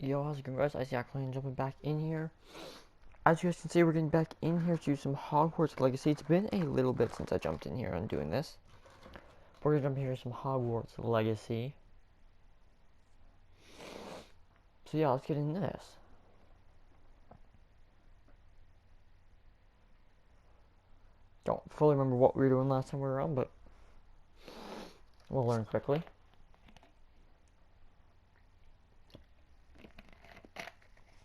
Yo, how's it going, guys? Exactly, and jumping back in here. As you guys can see, we're getting back in here to do some Hogwarts Legacy. It's been a little bit since I jumped in here and doing this. We're gonna jump in here some Hogwarts Legacy. So yeah, let's get into this. Don't fully remember what we were doing last time we were on, but we'll learn quickly.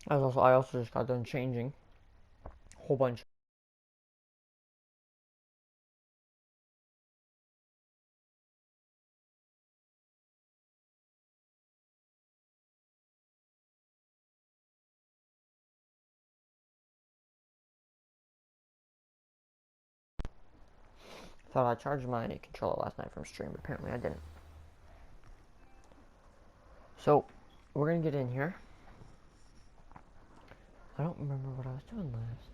I also just got done changing a whole bunch. Thought I charged my controller last night from stream, but apparently I didn't. So we're gonna get in here. I don't remember what I was doing last.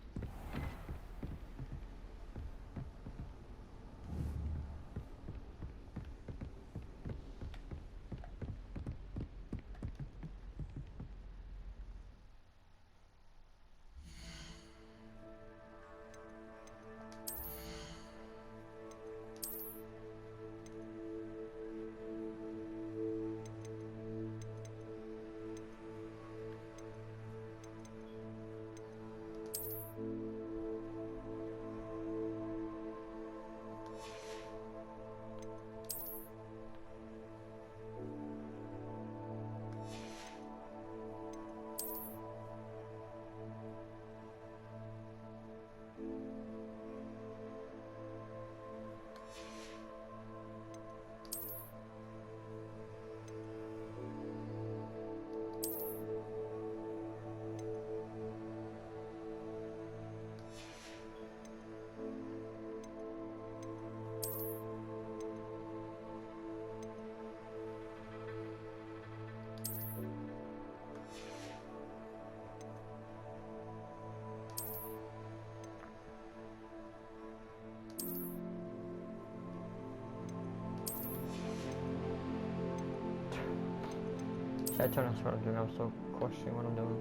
Should I turn off what I'm doing? I'm still questioning what I'm doing.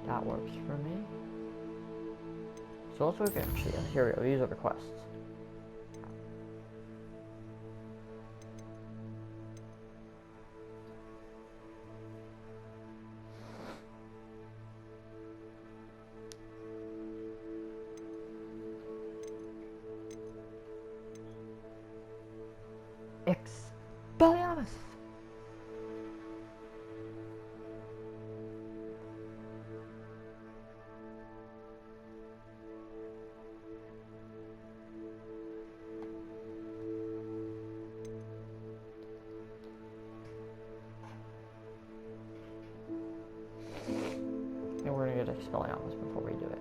That works for me. So let's look at, actually, here we go, these are the quests. Expelliarmus! And we're gonna get Expelliarmus before we do it.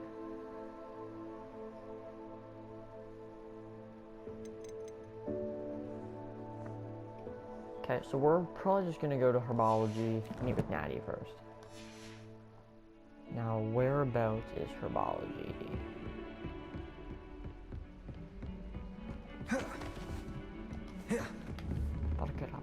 Okay, so we're probably just gonna go to Herbology, meet with Natty first. Now, whereabouts is Herbology? Buttercup.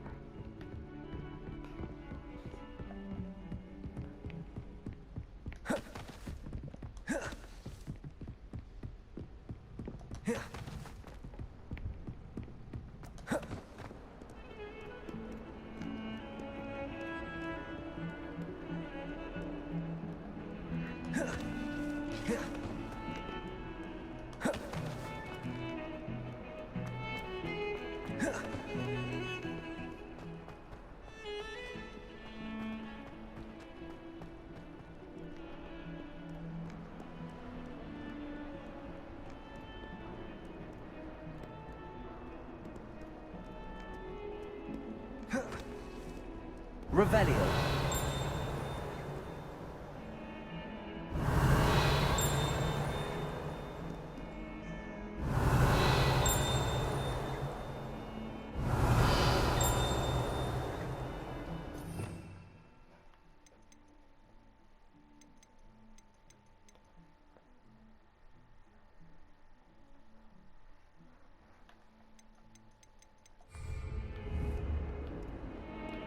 Revelio.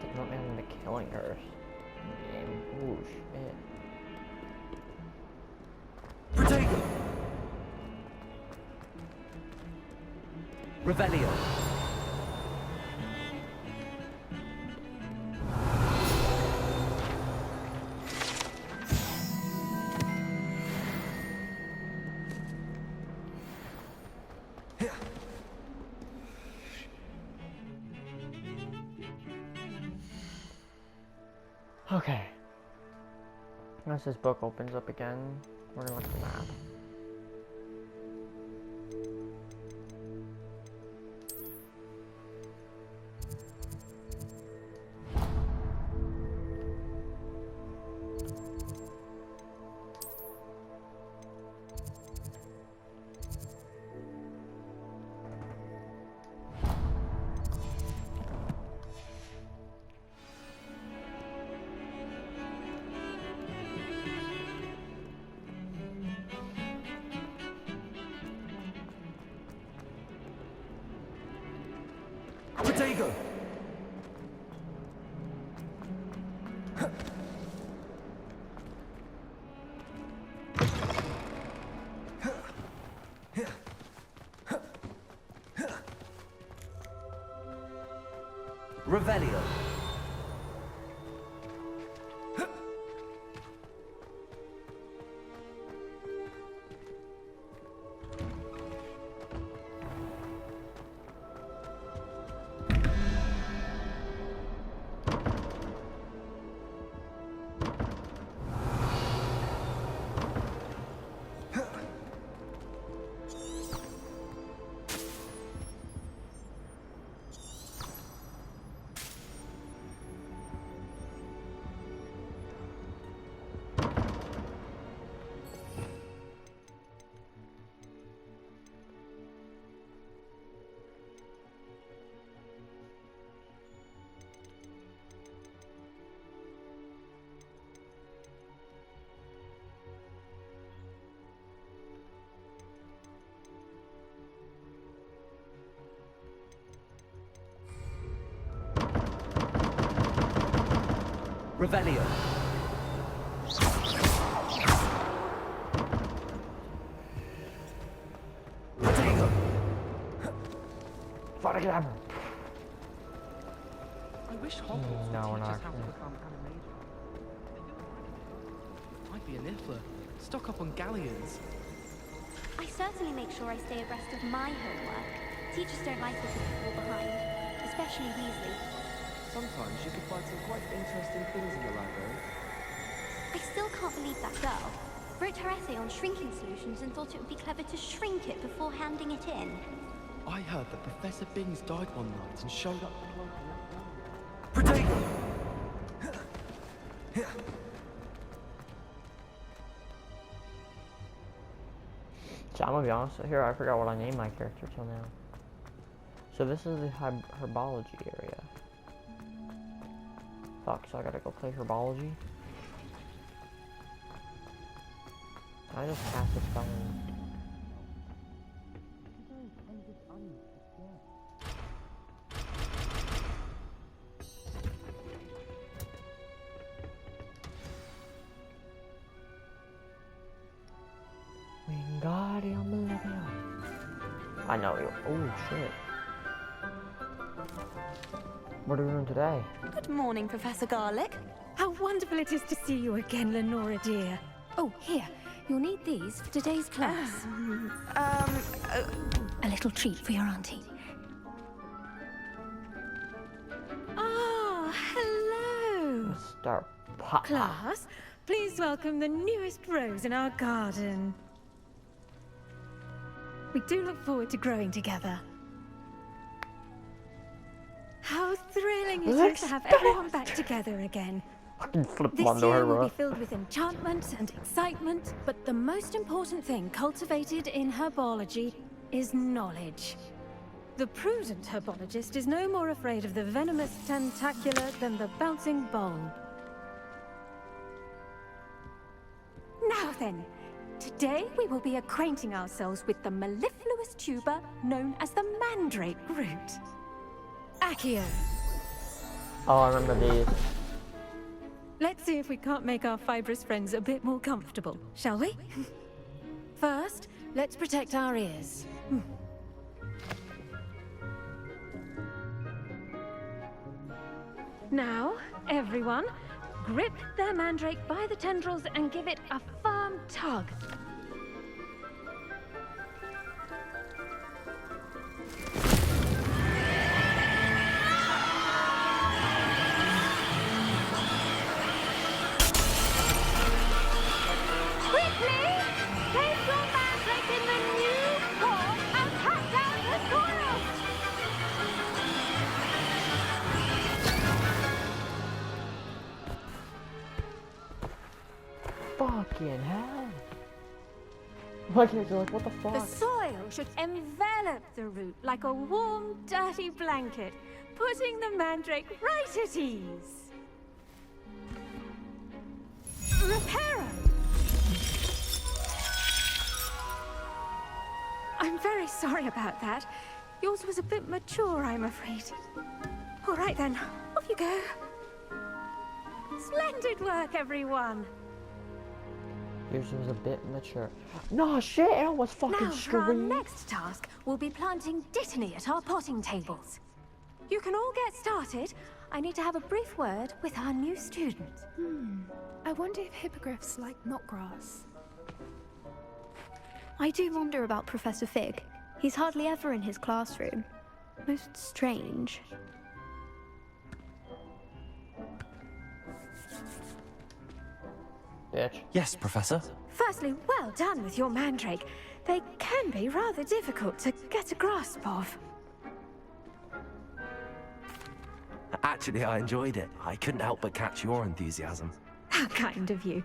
to promote me into killing her. Game. Oh shit. Protego! Revelio. Okay. Once this book opens up again, we're gonna look at the map. Protego! Revelio. Revelio. Protego. Photograph. I wish Hogwarts No, we're would teach not us how to actually. become animated. Might be a niffler. Stock up on galleons. I certainly make sure I stay abreast of my homework. Teachers don't like it if you fall behind, especially Weasley. Sometimes you can find some quite interesting things in the library. I still can't believe that girl wrote her essay on shrinking solutions and thought it would be clever to shrink it before handing it in. I heard that Professor Bings died one night and showed up. Protego! So I'm gonna be honest here, I forgot what I named my character till now. So this is the Herbology area. Fuck, so I gotta go play Herbology? I just cast this spell in. Wingardium Leviosa. I know you. Oh shit. What are we doing today? Good morning, Professor Garlick. How wonderful it is to see you again, Lenora dear. Oh, here. You'll need these for today's class. A little treat for your auntie. Ah, hello. Mr. Pop. Class, please welcome the newest rose in our garden. We do look forward to growing together. How thrilling it is to have everyone back together again. Fucking flip This onto her, year will bro. be filled with enchantment and excitement, but the most important thing cultivated in herbology is knowledge. The prudent herbologist is no more afraid of the venomous tentacular than the bouncing bulb. Now then, today we will be acquainting ourselves with the mellifluous tuber known as the mandrake root. Accio. Oh, I remember these. Let's see if we can't make our fibrous friends a bit more comfortable, shall we? First, let's protect our ears. Now, everyone, grip their mandrake by the tendrils and give it a firm tug. Quickly! Place your mandrake in the new core and cut down the soil! Fucking hell. My kids are like, what the The fuck? soil should envelop the root like a warm, dirty blanket, putting the mandrake right at ease. Reparo! I'm very sorry about that. Yours was a bit mature, I'm afraid. All right then, off you go. Splendid work, everyone. Yours was a bit mature. No shit, it almost fucking Now, for our screamed. next task, we'll be planting dittany at our potting tables. You can all get started. I need to have a brief word with our new student. I wonder if hippogriffs like knotgrass. I do wonder about Professor Fig. He's hardly ever in his classroom. Most strange. Bitch. Yes, Professor. Firstly, well done with your mandrake. They can be rather difficult to get a grasp of. Actually, I enjoyed it. I couldn't help but catch your enthusiasm. How kind of you.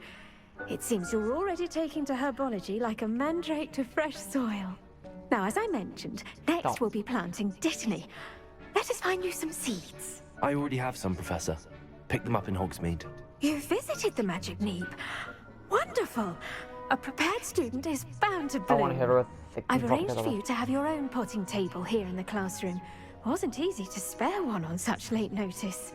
It seems you're already taking to herbology like a mandrake to fresh soil. Now, as I mentioned, next Stop. we'll be planting dittany. Let us find you some seeds. I already have some, Professor. Picked them up in Hogsmeade. You visited the Magic Neep. Wonderful. A prepared student is bound to I bloom. want to hit her with the I've fuck arranged out of for her. you to have your own potting table here in the classroom. Wasn't easy to spare one on such late notice.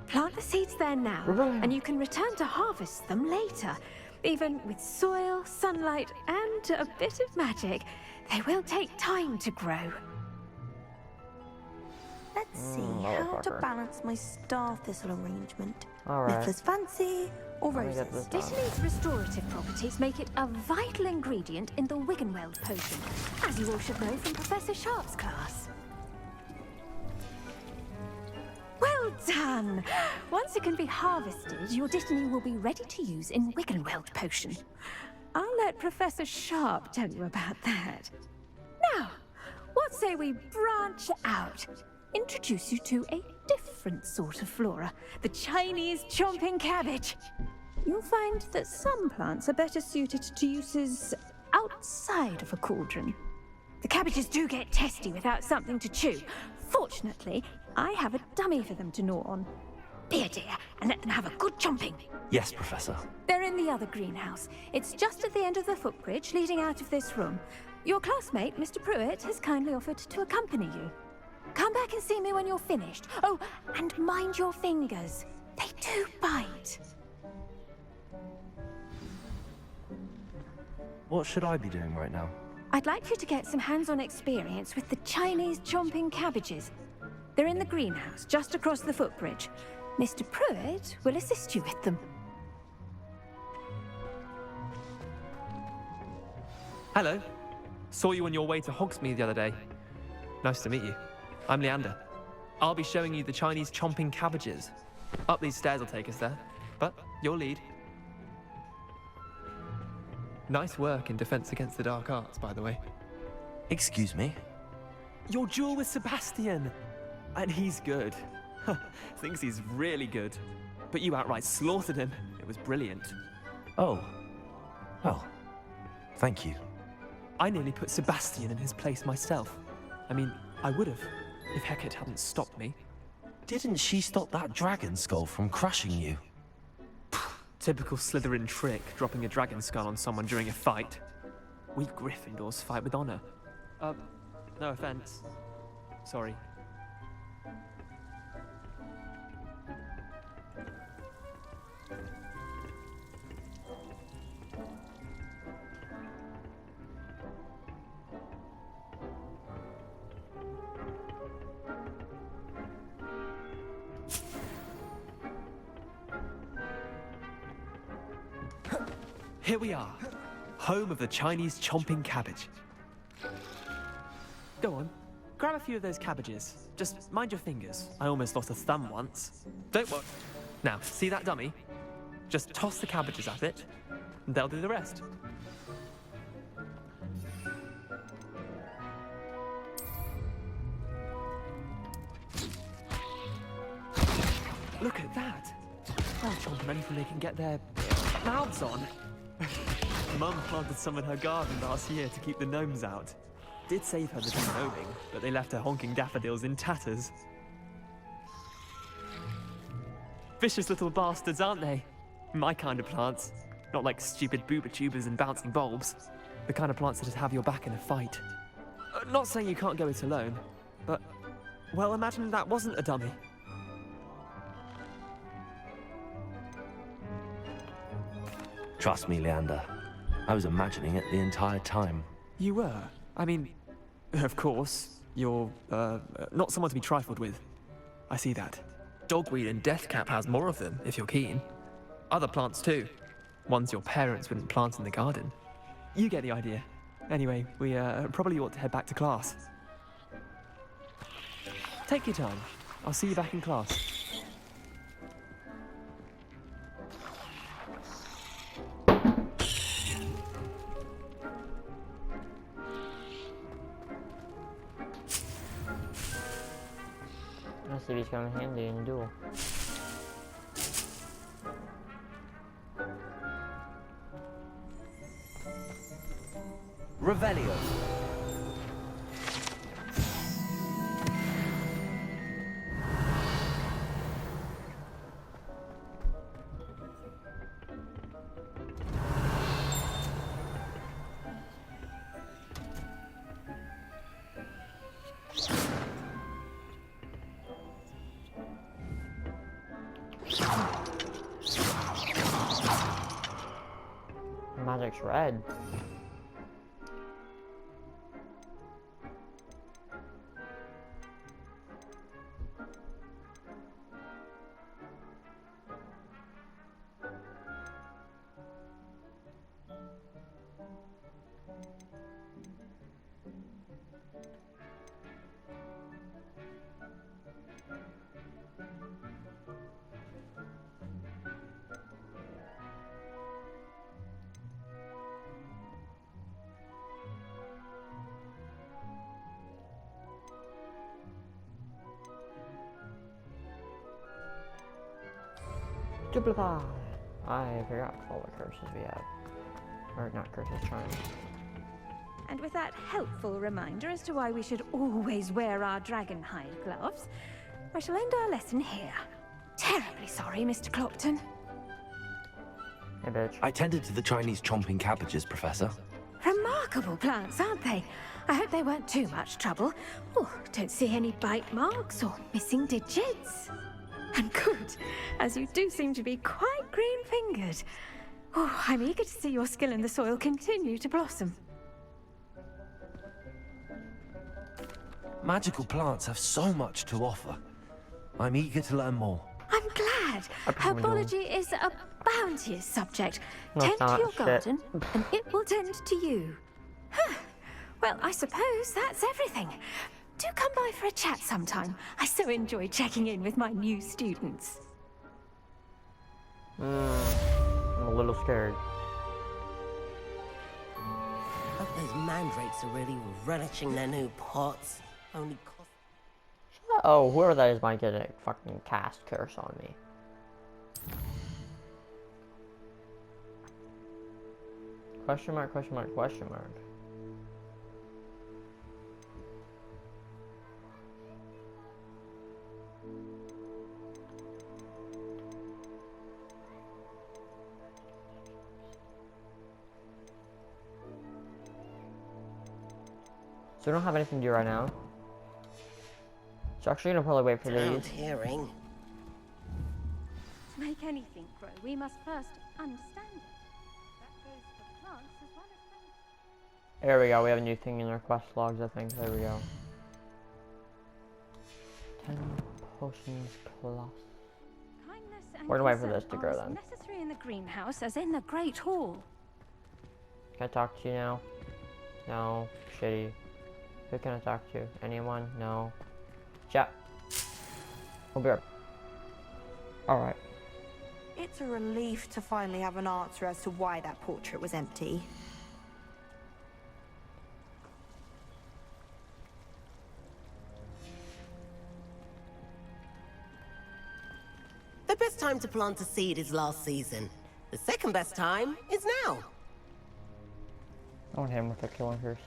Plant the seeds there now, Right. and you can return to harvest them later. Even with soil, sunlight, and a bit of magic, they will take time to grow. Let's see how to motherfucker. balance my star thistle arrangement. Alright. Mepha's fancy or Let me get roses? this done. Dittany's restorative properties make it a vital ingredient in the Wiggenweld potion, as you all should know from Professor Sharp's class. Well done! Once it can be harvested, your dittany will be ready to use in Wiggenweld potion. I'll let Professor Sharp tell you about that. Now, what say we branch out? Introduce you to a different sort of flora, the Chinese chomping cabbage. You'll find that some plants are better suited to uses outside of a cauldron. The cabbages do get testy without something to chew. Fortunately, I have a dummy for them to gnaw on. Be a dear and let them have a good chomping. Yes, Professor. They're in the other greenhouse. It's just at the end of the footbridge leading out of this room. Your classmate, Mr. Pruitt, has kindly offered to accompany you. Come back and see me when you're finished. Oh, and mind your fingers. They do bite. What should I be doing right now? I'd like you to get some hands-on experience with the Chinese chomping cabbages. They're in the greenhouse, just across the footbridge. Mr. Pruitt will assist you with them. Hello. Saw you on your way to Hogsmeade the other day. Nice to meet you. I'm Leander. I'll be showing you the Chinese chomping cabbages. Up these stairs will take us there, but you'll lead. Nice work in Defense Against the Dark Arts, by the way. Excuse me? Your duel with Sebastian! And he's good. Thinks he's really good. But you outright slaughtered him. It was brilliant. Oh. Well, thank you. I nearly put Sebastian in his place myself. I mean, I would have, if Hecate hadn't stopped me. Didn't she stop that dragon skull from crushing you? Typical Slytherin trick, dropping a dragon skull on someone during a fight. We Gryffindors fight with honor. No offense. Sorry. here we are, home of the Chinese chomping cabbage. Go on, grab a few of those cabbages. Just mind your fingers. I almost lost a thumb once. Don't worry. Now, see that dummy? Just toss the cabbages at it, and they'll do the rest. Look at that. They'll chomp on anything they can get their mouths on. Mum planted some in her garden last year to keep the gnomes out. Did save her the gnoming, but they left her honking daffodils in tatters. Vicious little bastards, aren't they? My kind of plants. Not like stupid booba tubers and bouncing bulbs. The kind of plants that just have your back in a fight. Not saying you can't go it alone, but, well, imagine that wasn't a dummy. Trust me, Leander. I was imagining it the entire time. You were? I mean, of course, you're, not someone to be trifled with. I see that. Dogweed and deathcap has more of them, if you're keen. Other plants too. Ones your parents wouldn't plant in the garden. You get the idea. Anyway, we, probably ought to head back to class. Take your time. I'll see you back in class. Let's see if he's coming handy in duel. Revelio. Magic's red. Duplicate! I forgot all the curses we have. Or not curses, charms. And with that helpful reminder as to why we should always wear our dragon hide gloves, I shall end our lesson here. Terribly sorry, Mr. Clopton. Hey, bitch. I tended to the Chinese chomping cabbages, Professor. Remarkable plants, aren't they? I hope they weren't too much trouble. Oh, don't see any bite marks or missing digits. And good, as you do seem to be quite green-fingered. Oh, I'm eager to see your skill in the soil continue to blossom. Magical plants have so much to offer. I'm eager to learn more. I'm glad. Herbology is a bounteous subject. No, Tend it's to not. your Shit. garden, and it will tend to you. Huh. Well, I suppose that's everything. Do come by for a chat sometime. I so enjoy checking in with my new students. I'm a little scared. Hope those mandrakes are really relishing their new pots. Only cost. Oh, whoever that is might get a fucking cast curse on me. Question mark, question mark, question mark. So we don't have anything to do right now. So actually gonna probably wait for Sound these. hearing. To make anything grow, we must first understand it. That goes for plants as well as things. There we go, we have a new thing in our quest logs, I think. There we go. 10 potions plus. Kindness and We're gonna wait for concern this to grow are then. as necessary in the greenhouse as in the Great Hall. Can I talk to you now? No. Shitty. Who can I talk to? Anyone? No. Chat. We'll be right. Alright. It's a relief to finally have an answer as to why that portrait was empty. The best time to plant a seed is last season. The second best time is now. I want him with a killing curse.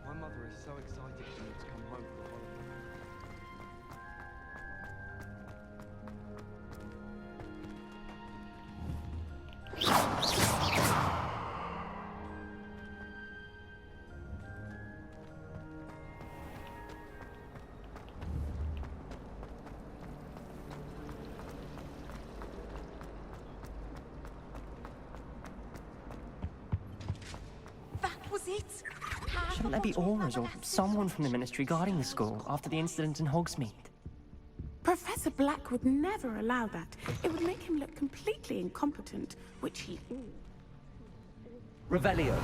My mother is so excited for me to come home for the holiday. That was it? Shouldn't there be auras or someone from the Ministry guarding the school after the incident in Hogsmeade? Professor Black would never allow that. It would make him look completely incompetent, which he... Revelio.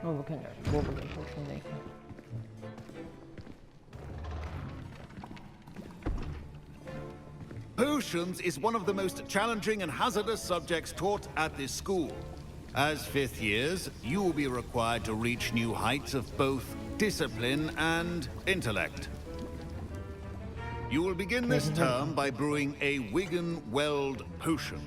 Oh, look at that. What we're going to make. Potions is one of the most challenging and hazardous subjects taught at this school. As fifth years, you will be required to reach new heights of both discipline and intellect. You will begin this term by brewing a Wigan-Weld potion.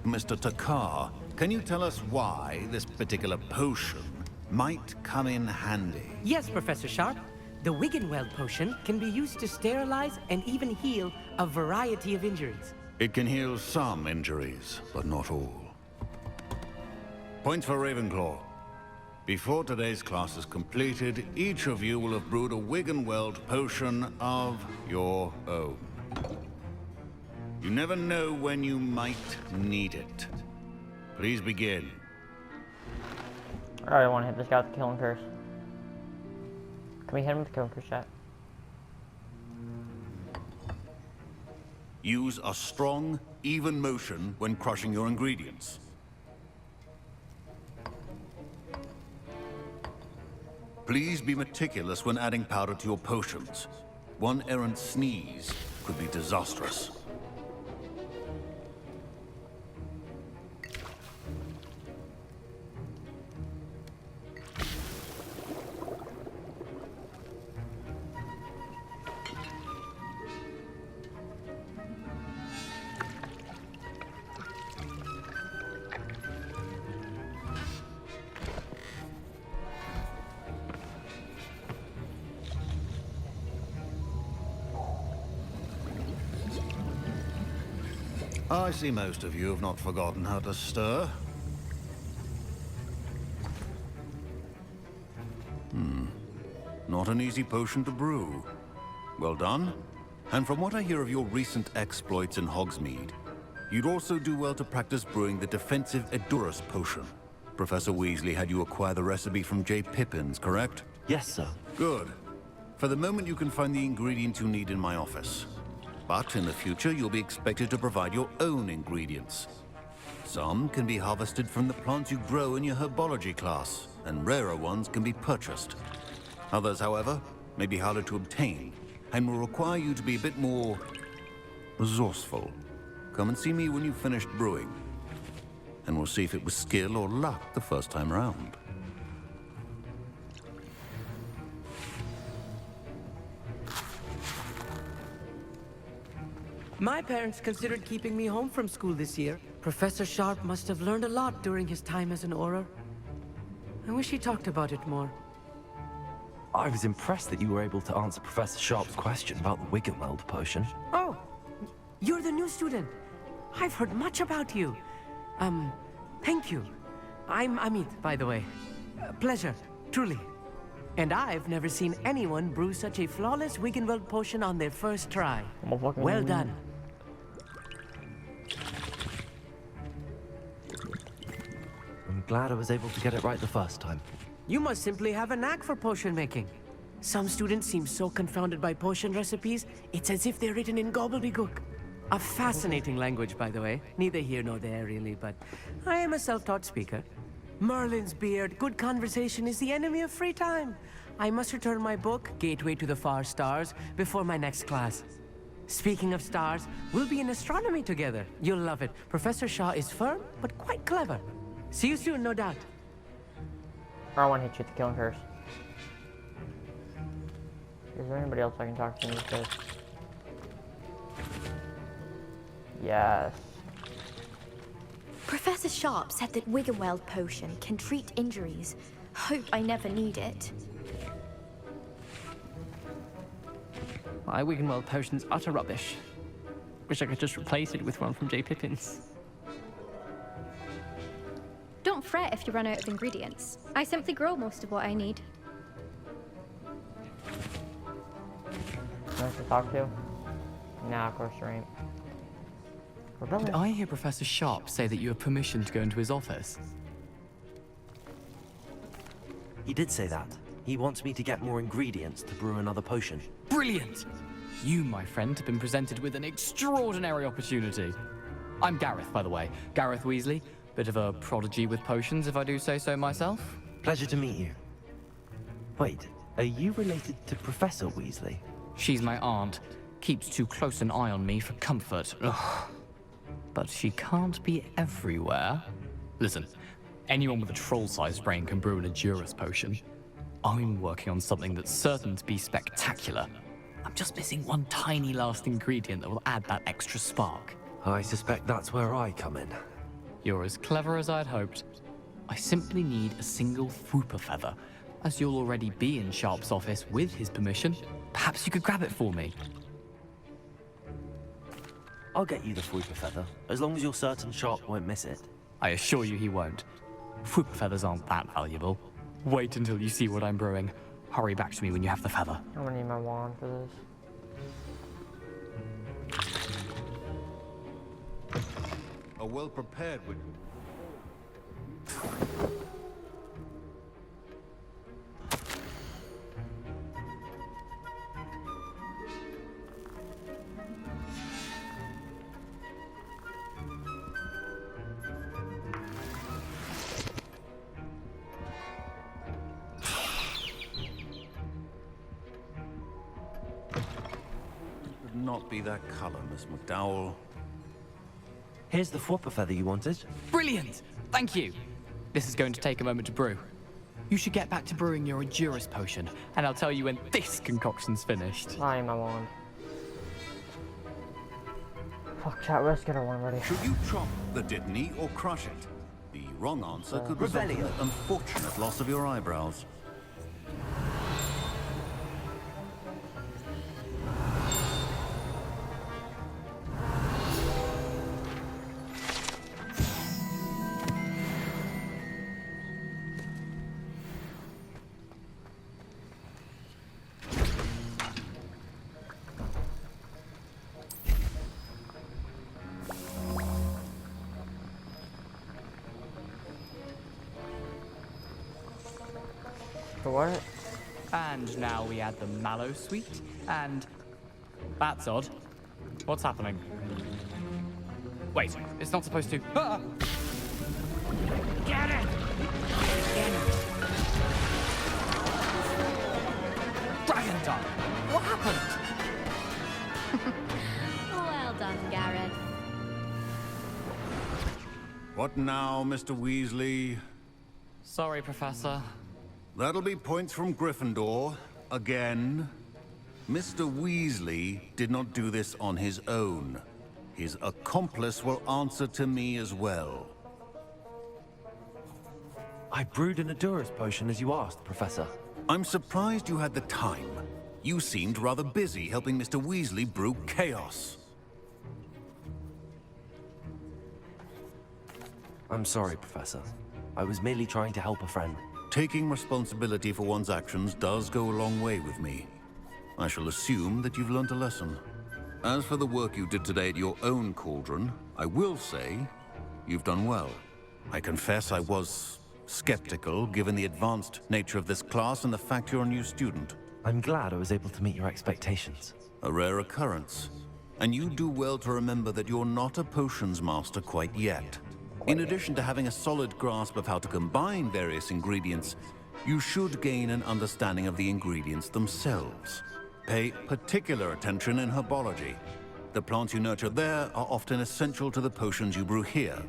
Mr. Takar, can you tell us why this particular potion might come in handy? Yes, Professor Sharp. The Wiggenweld potion can be used to sterilize and even heal a variety of injuries. It can heal some injuries, but not all. Points for Ravenclaw. Before today's class is completed, each of you will have brewed a Wiggenweld potion of your own. You never know when you might need it. Please begin. Alright, I want to hit this guy with the killing curse. Can we hit him with the killing curse, chat? Use a strong, even motion when crushing your ingredients. Please be meticulous when adding powder to your potions. One errant sneeze could be disastrous. I see most of you have not forgotten how to stir. Not an easy potion to brew. Well done. And from what I hear of your recent exploits in Hogsmeade, you'd also do well to practice brewing the defensive Edurus potion. Professor Weasley had you acquire the recipe from J. Pippin's, correct? Yes, sir. Good. For the moment, you can find the ingredients you need in my office. But in the future, you'll be expected to provide your own ingredients. Some can be harvested from the plants you grow in your Herbology class, and rarer ones can be purchased. Others, however, may be harder to obtain, and will require you to be a bit more resourceful. Come and see me when you've finished brewing, and we'll see if it was skill or luck the first time round. My parents considered keeping me home from school this year. Professor Sharp must have learned a lot during his time as an Auror. I wish he talked about it more. I was impressed that you were able to answer Professor Sharp's question about the Wiggenweld potion. Oh, you're the new student. I've heard much about you. Thank you. I'm Amit, by the way. Pleasure, truly. And I've never seen anyone brew such a flawless Wiggenweld potion on their first try. Well done. I'm glad I was able to get it right the first time. You must simply have a knack for potion making. Some students seem so confounded by potion recipes, it's as if they're written in gobbledygook. A fascinating language, by the way. Neither here nor there, really, but I am a self-taught speaker. Merlin's beard, good conversation is the enemy of free time. I must return my book, Gateway to the Far Stars, before my next class. Speaking of stars, we'll be in astronomy together. You'll love it. Professor Shaw is firm, but quite clever. See you soon, no doubt. I want to hit you with the killing curse. Is there anybody else I can talk to in this case? Yes. Professor Sharp said that Wiggenweld potion can treat injuries. Hope I never need it. My Wiggenweld potion's utter rubbish. Wish I could just replace it with one from J. Pippin's. Don't fret if you run out of ingredients. I simply grow most of what I need. Nice to talk to? Nah, of course there ain't. Did I hear Professor Sharp say that you have permission to go into his office? He did say that. He wants me to get more ingredients to brew another potion. Brilliant! You, my friend, have been presented with an extraordinary opportunity. I'm Gareth, by the way. Gareth Weasley. Bit of a prodigy with potions, if I do say so myself. Pleasure to meet you. Wait, are you related to Professor Weasley? She's my aunt. Keeps too close an eye on me for comfort. Ugh. But she can't be everywhere. Listen, anyone with a troll-sized brain can brew an Adurus potion. I'm working on something that's certain to be spectacular. I'm just missing one tiny last ingredient that will add that extra spark. I suspect that's where I come in. You're as clever as I'd hoped. I simply need a single Fwooper feather. As you'll already be in Sharp's office with his permission, perhaps you could grab it for me. I'll get you the Fwooper feather, as long as you're certain Sharp won't miss it. I assure you he won't. Fwooper feathers aren't that valuable. Wait until you see what I'm brewing. Hurry back to me when you have the feather. I'm gonna need my wand for this. A well-prepared Wiggenweld. Would not be that color, Miss McDowell. Here's the Fwooper feather you wanted. Brilliant! Thank you. This is going to take a moment to brew. You should get back to brewing your Adurus potion, and I'll tell you when this concoction's finished. I am my wand. Fuck, chat, let's get our one ready. Should you chop the Dittany or crush it? The wrong answer could result in the unfortunate loss of your eyebrows. For what? And now we add the mallow sweet, and... That's odd. What's happening? Wait, it's not supposed to... Ah! Get it! Dragon tongue! What happened? Well done, Gareth. What now, Mr. Weasley? Sorry, Professor. That'll be points from Gryffindor, again. Mr. Weasley did not do this on his own. His accomplice will answer to me as well. I brewed an Adura's potion as you asked, Professor. I'm surprised you had the time. You seemed rather busy helping Mr. Weasley brew chaos. I'm sorry, Professor. I was merely trying to help a friend. Taking responsibility for one's actions does go a long way with me. I shall assume that you've learnt a lesson. As for the work you did today at your own cauldron, I will say you've done well. I confess I was skeptical, given the advanced nature of this class and the fact you're a new student. I'm glad I was able to meet your expectations. A rare occurrence. And you do well to remember that you're not a potions master quite yet. In addition to having a solid grasp of how to combine various ingredients, you should gain an understanding of the ingredients themselves. Pay particular attention in herbology. The plants you nurture there are often essential to the potions you brew here.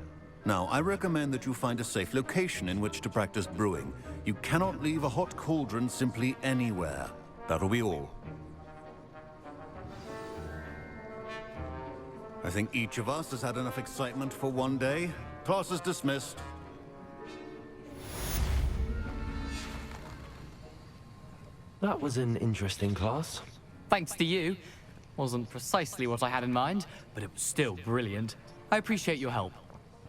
Now, I recommend that you find a safe location in which to practice brewing. You cannot leave a hot cauldron simply anywhere. That'll be all. I think each of us has had enough excitement for one day. Class is dismissed. That was an interesting class. Thanks to you. Wasn't precisely what I had in mind, but it was still brilliant. I appreciate your help.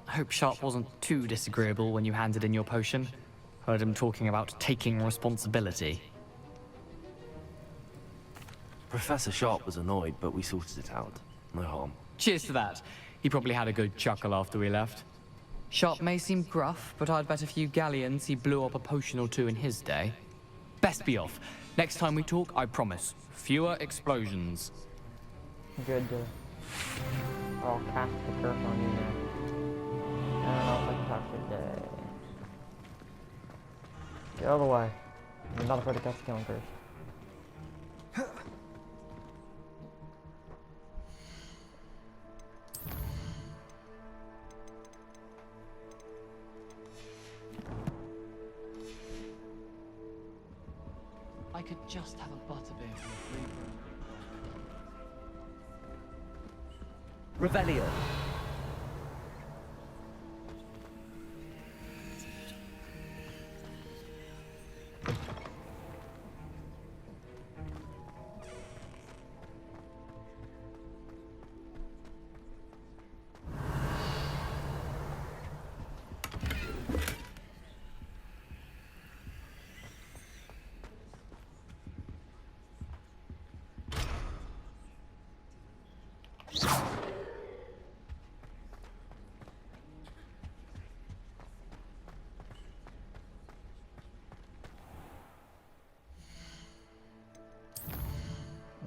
I hope Sharp wasn't too disagreeable when you handed in your potion. Heard him talking about taking responsibility. Professor Sharp was annoyed, but we sorted it out. No harm. Cheers to that. He probably had a good chuckle after we left. Sharp may seem gruff, but I'd bet a few galleons he blew up a potion or two in his day. Best be off. Next time we talk, I promise, fewer explosions. Good. I'll cast the curse on you now. I don't know if I can talk today. Get out of the way. I'm not afraid to cast the killing curse. I could just have a butterbeer for a free Revelio.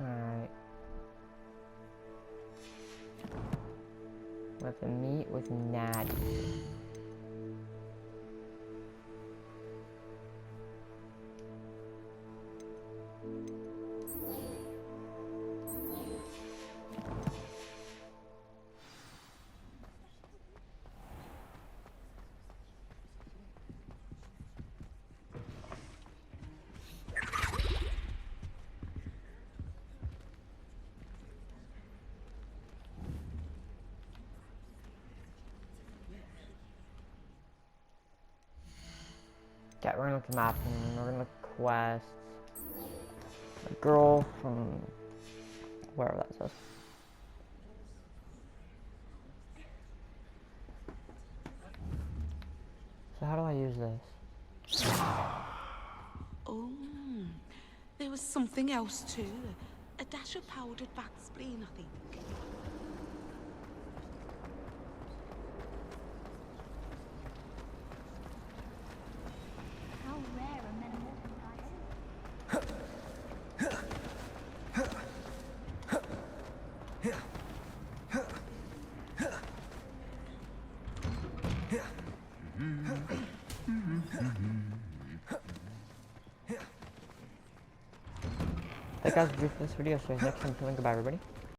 Alright. Let's meet with Natty. Okay, we're gonna look at the map and we're gonna look at quests. A girl from wherever that says. So how do I use this? Oh, there was something else too. A dash of powdered bat spleen, I think. How rare are men Hey guys, for this video, so next time, goodbye everybody.